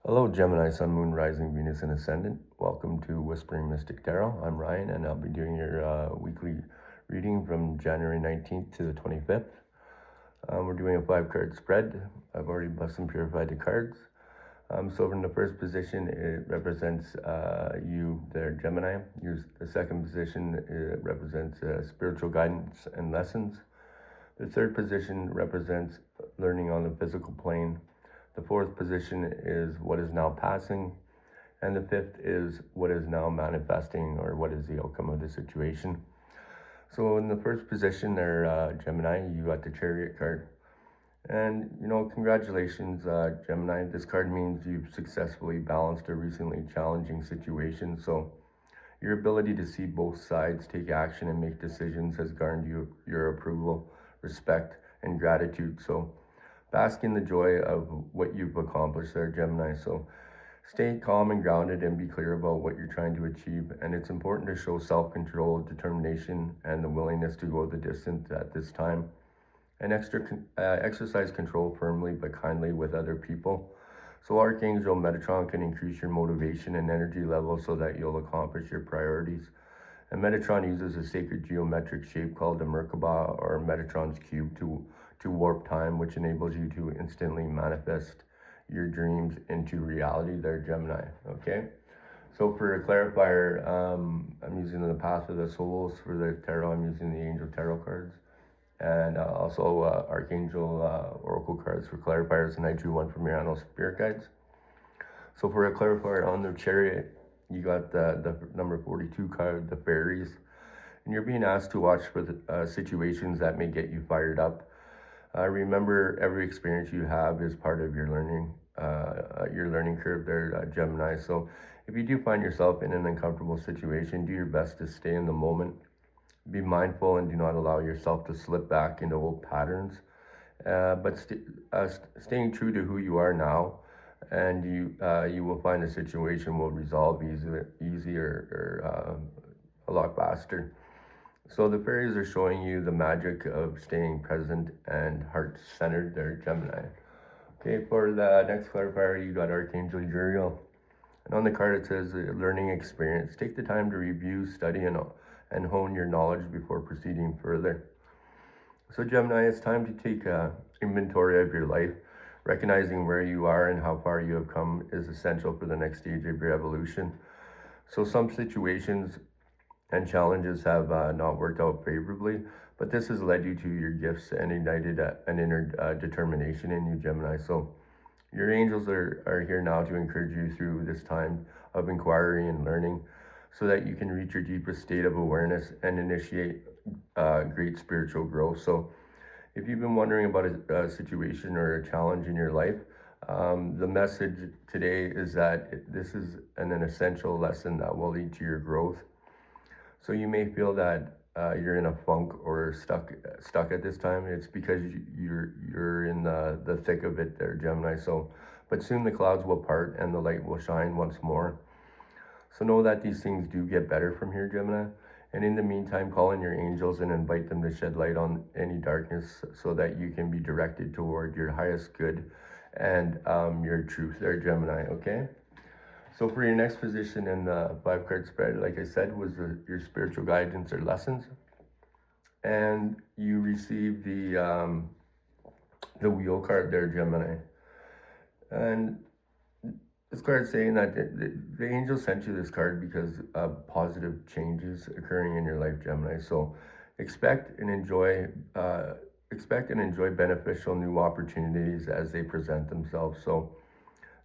Hello, Gemini, Sun, Moon, Rising, Venus, and Ascendant. Welcome to Wispering Mystic Tarot. I'm Ryan, and I'll be doing your weekly reading from January 19th to the 25th. We're doing a 5-card spread. I've already blessed and purified the cards. So in the first position, it represents you there, Gemini. The second position, it represents spiritual guidance and lessons. The third position represents learning on the physical plane. The fourth position is what is now passing. And the fifth is what is now manifesting, or what is the outcome of the situation. So in the first position there, Gemini, you got the Chariot card. And, congratulations, Gemini. This card means you've successfully balanced a recently challenging situation. So your ability to see both sides, take action, and make decisions has garnered you your approval, respect, and gratitude. So bask in the joy of what you've accomplished there, Gemini. So stay calm and grounded and be clear about what you're trying to achieve. And it's important to show self-control, determination, and the willingness to go the distance at this time. And exercise control firmly but kindly with other people. So Archangel Metatron can increase your motivation and energy level so that you'll accomplish your priorities. And Metatron uses a sacred geometric shape called the Merkaba, or Metatron's cube, to warp time, which enables you to instantly manifest your dreams into reality there, Gemini. Okay, so for a clarifier, I'm using the Path of the Souls. For the tarot, I'm using the Angel Tarot cards, and also Archangel Oracle cards for clarifiers, and I drew one from your Animal Spirit Guides. So for a clarifier on the Chariot, you got the number 42 card, the Fairies, and you're being asked to watch for the situations that may get you fired up. Remember, every experience you have is part of your learning curve there, Gemini. So if you do find yourself in an uncomfortable situation, do your best to stay in the moment. Be mindful and do not allow yourself to slip back into old patterns. But staying true to who you are now, and you will find the situation will resolve easier or a lot faster. So the fairies are showing you the magic of staying present and heart-centered there, Gemini. Okay, for the next clarifier, you got Archangel Uriel. And on the card it says, learning experience. Take the time to review, study, and hone your knowledge before proceeding further. So Gemini, it's time to take inventory of your life. Recognizing where you are and how far you have come is essential for the next stage of your evolution. So some situations and challenges have not worked out favorably, but this has led you to your gifts and ignited an inner determination in you, Gemini. So your angels are here now to encourage you through this time of inquiry and learning, so that you can reach your deepest state of awareness and initiate great spiritual growth. So if you've been wondering about a situation or a challenge in your life, the message today is that this is an essential lesson that will lead to your growth. So you may feel that you're in a funk or stuck at this time. It's because you're in the thick of it there, Gemini. So, but soon the clouds will part and the light will shine once more. So know that these things do get better from here, Gemini. And in the meantime, call in your angels and invite them to shed light on any darkness so that you can be directed toward your highest good and your truth there, Gemini, okay? So for your next position in the 5-card spread, like I said, was your spiritual guidance or lessons. And you received the wheel card there, Gemini. And this card is saying that the angel sent you this card because of positive changes occurring in your life, Gemini. So expect and enjoy beneficial new opportunities as they present themselves. So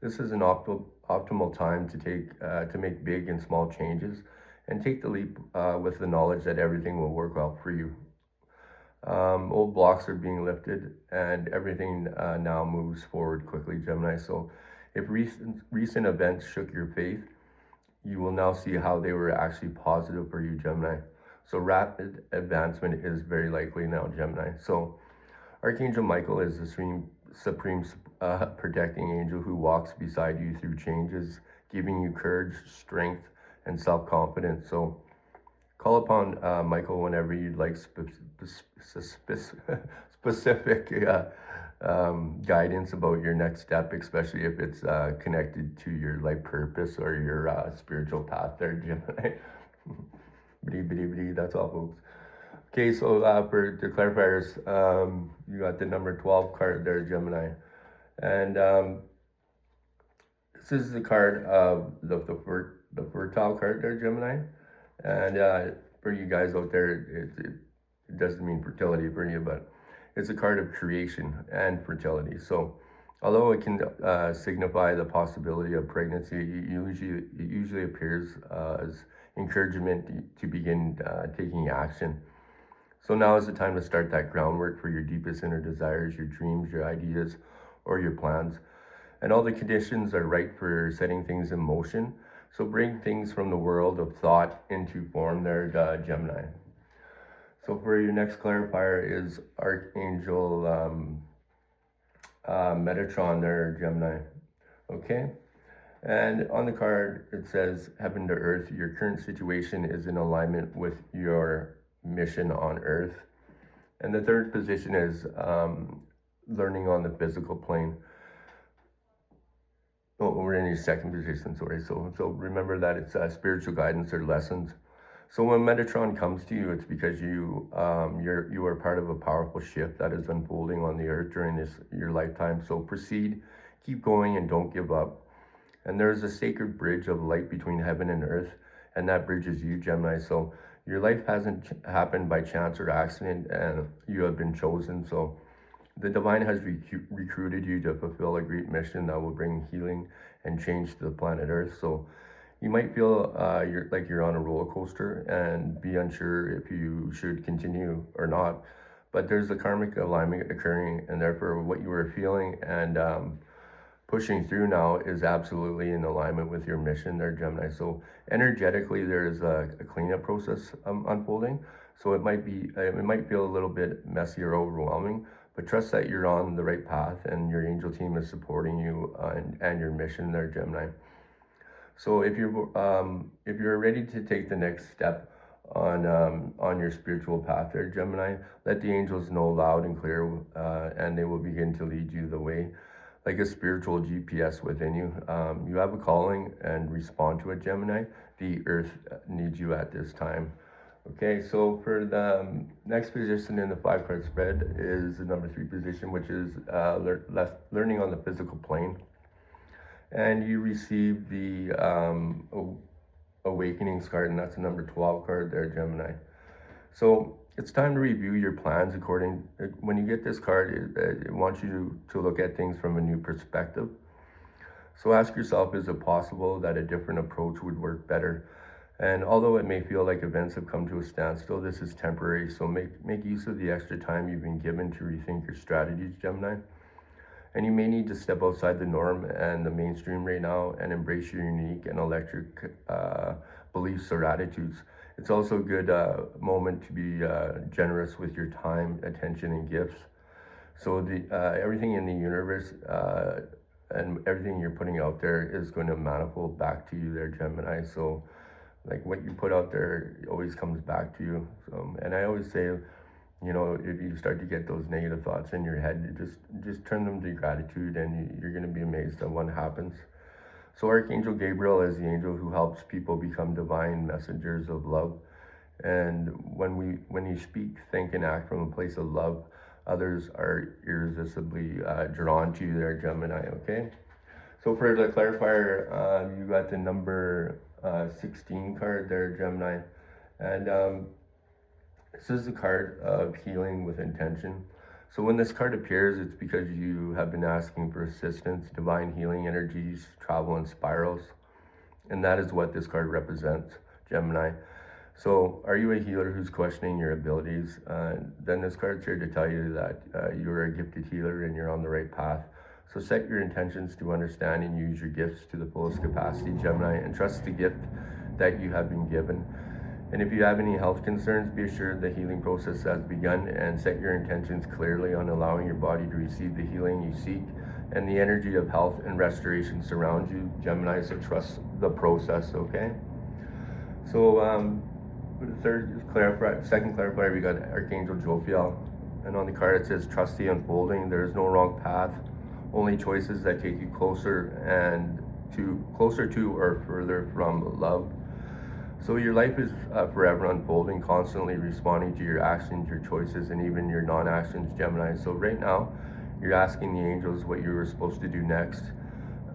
this is an optimal time to make big and small changes, and take the leap with the knowledge that everything will work out for you. Old blocks are being lifted, and everything now moves forward quickly, Gemini. So if recent events shook your faith, you will now see how they were actually positive for you, Gemini. So rapid advancement is very likely now, Gemini. So Archangel Michael is the supreme protecting angel who walks beside you through changes, giving you courage, strength, and self-confidence. So call upon Michael whenever you'd like specific guidance about your next step, especially if it's connected to your life purpose or your spiritual path there, Gemini. That's all, folks. Okay, so for the clarifiers, you got the number 12 card there, Gemini. And this is the card of the fertile card there, Gemini. And for you guys out there, it doesn't mean fertility for you, but it's a card of creation and fertility. So although it can signify the possibility of pregnancy, it usually appears as encouragement to begin taking action. So now is the time to start that groundwork for your deepest inner desires, your dreams, your ideas, or your plans. And all the conditions are right for setting things in motion. So bring things from the world of thought into form there, Gemini. So for your next clarifier is Archangel Metatron there, Gemini. Okay? And on the card, it says, Heaven to Earth, your current situation is in alignment with your mission on Earth. And the third position is learning on the physical plane. Oh, we're in your second position, sorry. So remember that it's spiritual guidance or lessons. So when Metatron comes to you, it's because you are part of a powerful shift that is unfolding on the earth during your lifetime. So proceed, keep going, and don't give up. And there's a sacred bridge of light between heaven and earth, and that bridge is you, Gemini. So your life hasn't happened by chance or accident, and you have been chosen. So the divine has recruited you to fulfill a great mission that will bring healing and change to the planet Earth. So you might feel you're on a roller coaster and be unsure if you should continue or not. But there's a karmic alignment occurring, and therefore what you were feeling and pushing through now is absolutely in alignment with your mission there, Gemini. So energetically, there's a cleanup process unfolding. So it might feel a little bit messy or overwhelming, but trust that you're on the right path and your angel team is supporting you and your mission there, Gemini. So if you're ready to take the next step on your spiritual path there, Gemini, let the angels know loud and clear, and they will begin to lead you the way, like a spiritual GPS within you. You have a calling and respond to it, Gemini. The earth needs you at this time. Okay, so for the next position in the 5-card spread is the number 3 position, which is learning on the physical plane. And you receive the Awakenings card, and that's the number 12 card there, Gemini. So it's time to review your plans when you get this card, it wants you to look at things from a new perspective. So ask yourself, is it possible that a different approach would work better? And although it may feel like events have come to a standstill, this is temporary. So make use of the extra time you've been given to rethink your strategies, Gemini. And you may need to step outside the norm and the mainstream right now and embrace your unique and electric beliefs or attitudes. It's also a good moment to be generous with your time, attention, and gifts. So everything in the universe and everything you're putting out there is going to manifold back to you there, Gemini. So like what you put out there always comes back to you. So, and I always say, you know, if you start to get those negative thoughts in your head, you just turn them to gratitude, and you're going to be amazed at what happens. So Archangel Gabriel is the angel who helps people become divine messengers of love. And when you speak, think, and act from a place of love, others are irresistibly drawn to you there, Gemini, okay? So for the clarifier, you got the number 16 card there, Gemini. And this is the card of healing with intention. So when this card appears, it's because you have been asking for assistance, divine healing energies, travel in spirals. And that is what this card represents, Gemini. So are you a healer who's questioning your abilities? Then this card's here to tell you that you're a gifted healer and you're on the right path. So set your intentions to understand and use your gifts to the fullest capacity, Gemini, and trust the gift that you have been given. And if you have any health concerns, be assured the healing process has begun, and set your intentions clearly on allowing your body to receive the healing you seek, and the energy of health and restoration surrounds you, Gemini, so trust the process, okay? So for the second clarifier, we got Archangel Jophiel. And on the card it says, trust the unfolding. There is no wrong path, only choices that take you closer to or further from love. So your life is forever unfolding, constantly responding to your actions, your choices, and even your non-actions, Gemini. So right now, you're asking the angels what you were supposed to do next,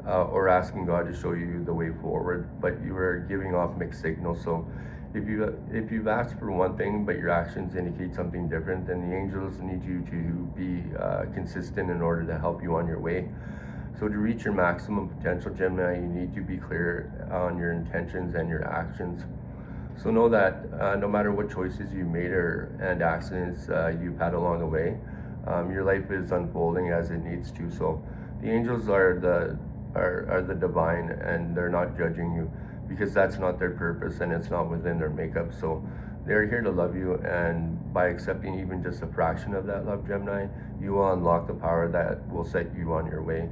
or asking God to show you the way forward, but you are giving off mixed signals. So if you've asked for one thing, but your actions indicate something different, then the angels need you to be consistent in order to help you on your way. So to reach your maximum potential, Gemini, you need to be clear on your intentions and your actions. So know that no matter what choices you made and accidents you've had along the way, your life is unfolding as it needs to. So the angels are the divine, and they're not judging you, because that's not their purpose and it's not within their makeup. So they're here to love you, and by accepting even just a fraction of that love, Gemini, you will unlock the power that will set you on your way.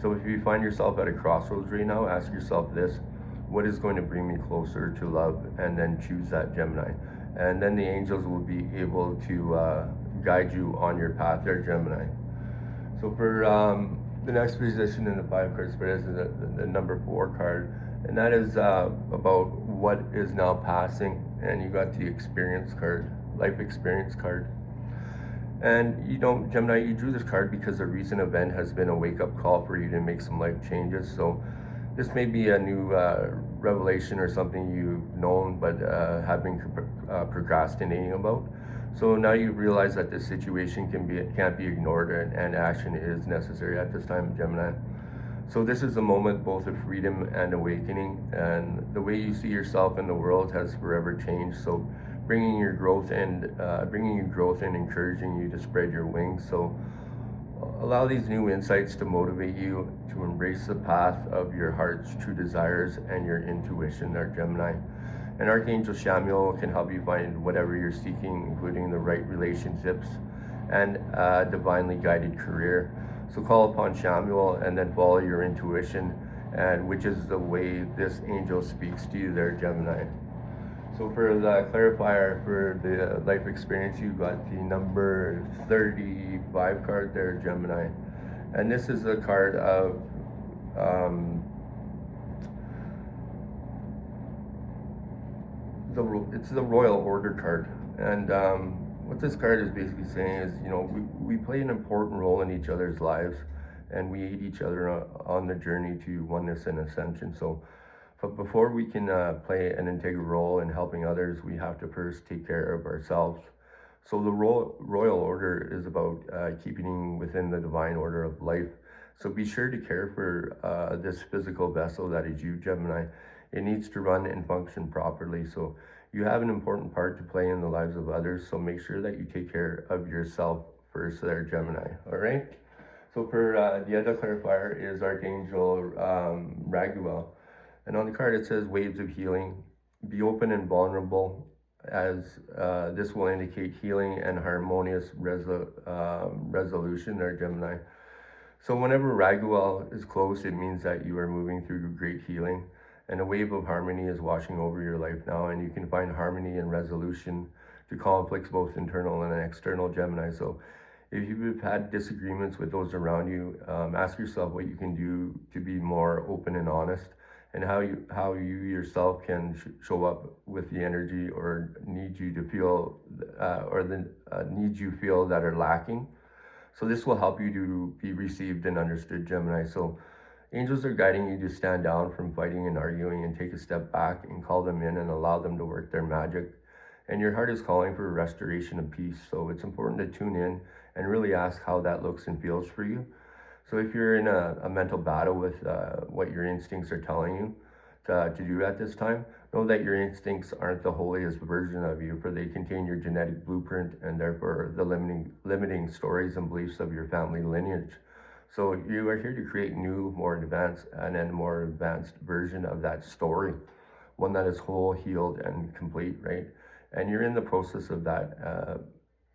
So if you find yourself at a crossroads right now, ask yourself this: what is going to bring me closer to love? And then choose that, Gemini. And then the angels will be able to guide you on your path there, Gemini. So for the next position in the 5 card spread is the number 4 card, and that is about what is now passing. And you got the experience card, life experience card. And Gemini, you drew this card because a recent event has been a wake-up call for you to make some life changes. So this may be a new revelation or something you've known but have been procrastinating about. So now you realize that this situation can't be ignored, and action is necessary at this time, Gemini. So this is a moment both of freedom and awakening, and the way you see yourself in the world has forever changed. So bringing you growth and encouraging you to spread your wings. So allow these new insights to motivate you to embrace the path of your heart's true desires and your intuition there, Gemini. And Archangel Chamuel can help you find whatever you're seeking, including the right relationships and a divinely guided career. So call upon Chamuel and then follow your intuition, and which is the way this angel speaks to you there, Gemini. So for the clarifier for the life experience, you got the number 35 card there, Gemini. And this is a card of it's the Royal Order card. And what this card is basically saying is, we play an important role in each other's lives, and we aid each other on the journey to oneness and ascension. So but before we can play an integral role in helping others, we have to first take care of ourselves. So the Royal Order is about keeping within the divine order of life. So be sure to care for this physical vessel that is you, Gemini. It needs to run and function properly. So you have an important part to play in the lives of others. So make sure that you take care of yourself first there, Gemini. All right? So for the other clarifier is Archangel Raguel. And on the card it says waves of healing. Be open and vulnerable, as this will indicate healing and harmonious resolution there, Gemini. So whenever Raguel is close, it means that you are moving through great healing, and a wave of harmony is washing over your life now, and you can find harmony and resolution to conflicts, both internal and external, Gemini. So if you've had disagreements with those around you, ask yourself what you can do to be more open and honest, and how you yourself can show up with the energy or needs you to feel needs you feel that are lacking. So this will help you to be received and understood, Gemini. So angels are guiding you to stand down from fighting and arguing and take a step back and call them in and allow them to work their magic. And your heart is calling for a restoration of peace. So it's important to tune in and really ask how that looks and feels for you. So if you're in a mental battle with what your instincts are telling you to do at this time, know that your instincts aren't the holiest version of you, for they contain your genetic blueprint and therefore the limiting stories and beliefs of your family lineage. So you are here to create new, more advanced version of that story, one that is whole, healed, and complete, right? And you're in the process of that.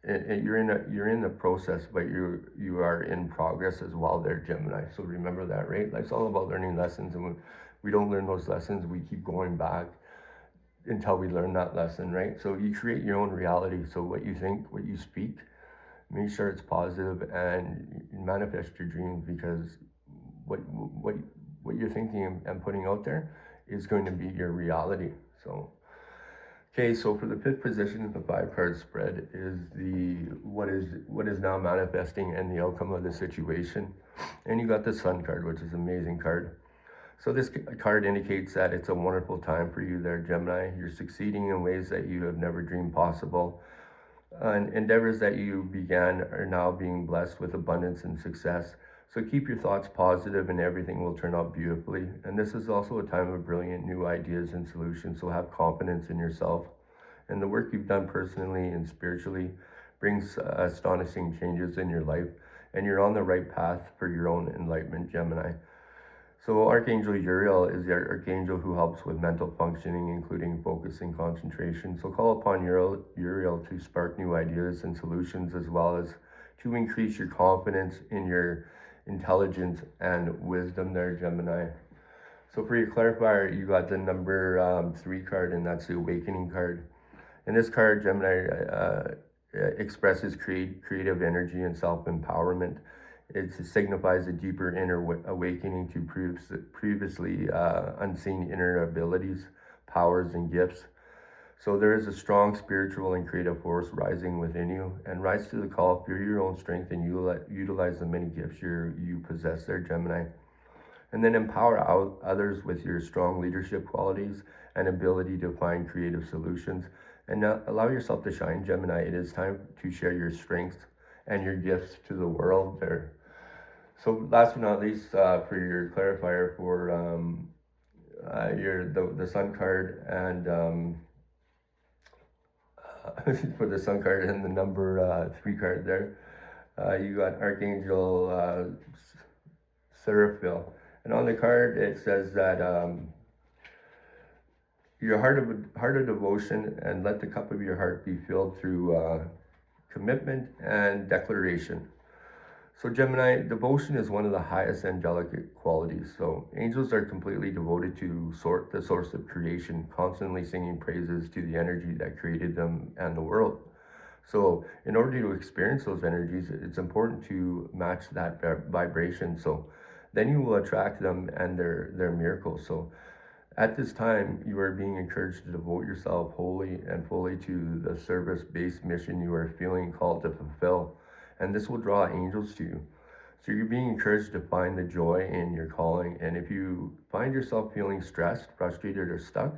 You're in the process, but you are in progress as well there, Gemini. So remember that, right? Life's all about learning lessons, and when we don't learn those lessons, we keep going back until we learn that lesson, right? So you create your own reality. So what you think, what you speak, Make sure it's positive and manifest your dreams, because what what you're thinking and putting out there is going to be your reality. So okay, so for the fifth position in the five card spread is the what is now manifesting and the outcome of the situation. And you got the Sun card, which is an amazing card. So this card indicates that it's a wonderful time for you there, Gemini. You're succeeding in ways that you have never dreamed possible. And endeavors that you began are now being blessed with abundance and success. So keep your thoughts positive and everything will turn out beautifully. And this is also a time of brilliant new ideas and solutions. So have confidence in yourself. And the work you've done personally and spiritually brings astonishing changes in your life. And you're on the right path for your own enlightenment, Gemini. So Archangel Uriel is the archangel who helps with mental functioning, including focus and concentration. So call upon Uriel to spark new ideas and solutions, as well as to increase your confidence in your intelligence and wisdom there, Gemini. So for your clarifier, you got the number 3 card, and that's the Awakening card. And this card, Gemini, expresses creative energy and self-empowerment. It signifies a deeper inner awakening to previously unseen inner abilities, powers, and gifts. So there is a strong spiritual and creative force rising within you, and rise to the call, fear your own strength, and utilize the many gifts you possess there, Gemini. And then empower others with your strong leadership qualities and ability to find creative solutions. And allow yourself to shine, Gemini. It is time to share your strengths and your gifts to the world there. So last but not least, for your clarifier for the Sun card and for the Sun card and the number 3 card there, you got Archangel Seraphiel. And on the card it says that your heart of devotion, and let the cup of your heart be filled through commitment and declaration. So Gemini, devotion is one of the highest angelic qualities. So angels are completely devoted to the source of creation, constantly singing praises to the energy that created them and the world. So in order to experience those energies, it's important to match that vibration. So then you will attract them and their miracles. So at this time, you are being encouraged to devote yourself wholly and fully to the service-based mission you are feeling called to fulfill. And this will draw angels to you. So you're being encouraged to find the joy in your calling. And if you find yourself feeling stressed, frustrated, or stuck,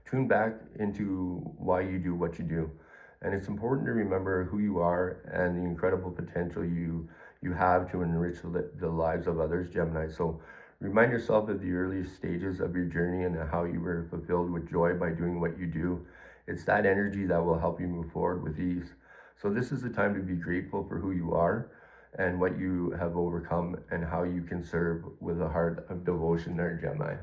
tune back into why you do what you do. And it's important to remember who you are and the incredible potential you have to enrich the lives of others, Gemini. So remind yourself of the early stages of your journey and how you were fulfilled with joy by doing what you do. It's that energy that will help you move forward with ease. So this is the time to be grateful for who you are and what you have overcome and how you can serve with a heart of devotion there, Gemini.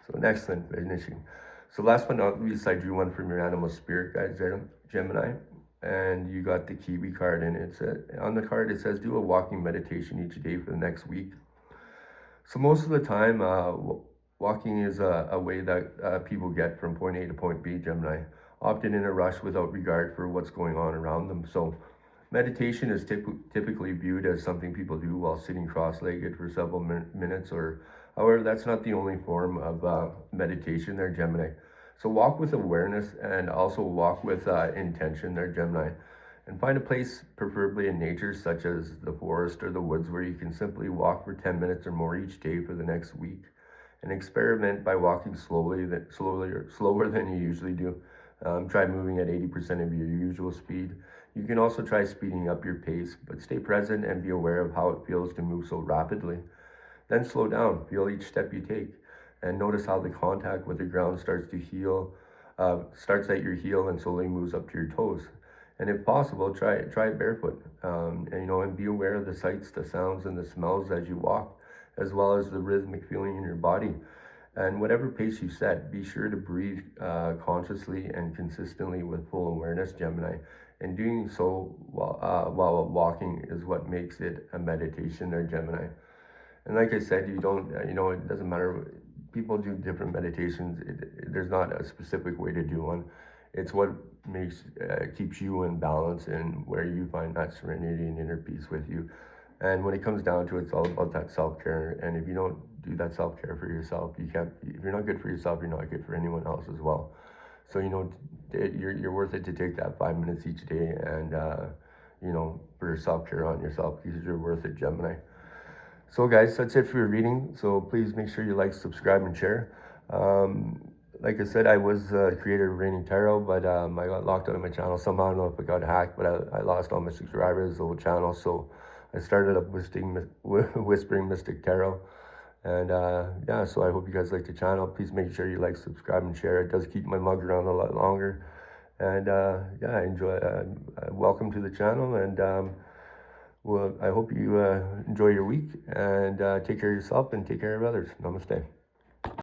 So an excellent finishing. So last but not least, I drew one from your animal spirit guides there, Gemini. And you got the Kiwi card, and on the card it says, do a walking meditation each day for the next week. So most of the time, walking is a way that people get from point A to point B, Gemini, often in a rush without regard for what's going on around them. So meditation is typically viewed as something people do while sitting cross-legged for several minutes, or however, that's not the only form of meditation there, Gemini. So walk with awareness and also walk with intention there, Gemini. And find a place, preferably in nature, such as the forest or the woods, where you can simply walk for 10 minutes or more each day for the next week. And experiment by walking slower than you usually do. Try moving at 80% of your usual speed. You can also try speeding up your pace, but stay present and be aware of how it feels to move so rapidly. Then slow down, feel each step you take, and notice how the contact with the ground starts at your heel and slowly moves up to your toes. And if possible, try it barefoot, and be aware of the sights, the sounds, and the smells as you walk, as well as the rhythmic feeling in your body. And whatever pace you set, be sure to breathe consciously and consistently with full awareness, Gemini. And doing so while walking is what makes it a meditation there, Gemini. And like I said, it doesn't matter. People do different meditations. There's not a specific way to do one. It's what makes keeps you in balance and where you find that serenity and inner peace with you. And when it comes down to it, it's all about that self-care. And if you don't do that self-care for yourself, you can't. If you're not good for yourself, you're not good for anyone else as well. So you're worth it to take that 5 minutes each day and for self-care on yourself, because you're worth it, Gemini. So guys, that's it for your reading. So please make sure you like, subscribe, and share. Like I said, I was the creator of Raining Tarot, but I got locked out of my channel somehow. I don't know if it got hacked, but I lost all my subscribers, the whole channel. So I started up Whispering Mystic Tarot. And yeah, so I hope you guys like the channel. Please make sure you like, subscribe, and share. It does keep my mug around a lot longer. And yeah, enjoy. Welcome to the channel, and well, I hope you enjoy your week, and take care of yourself and take care of others. Namaste.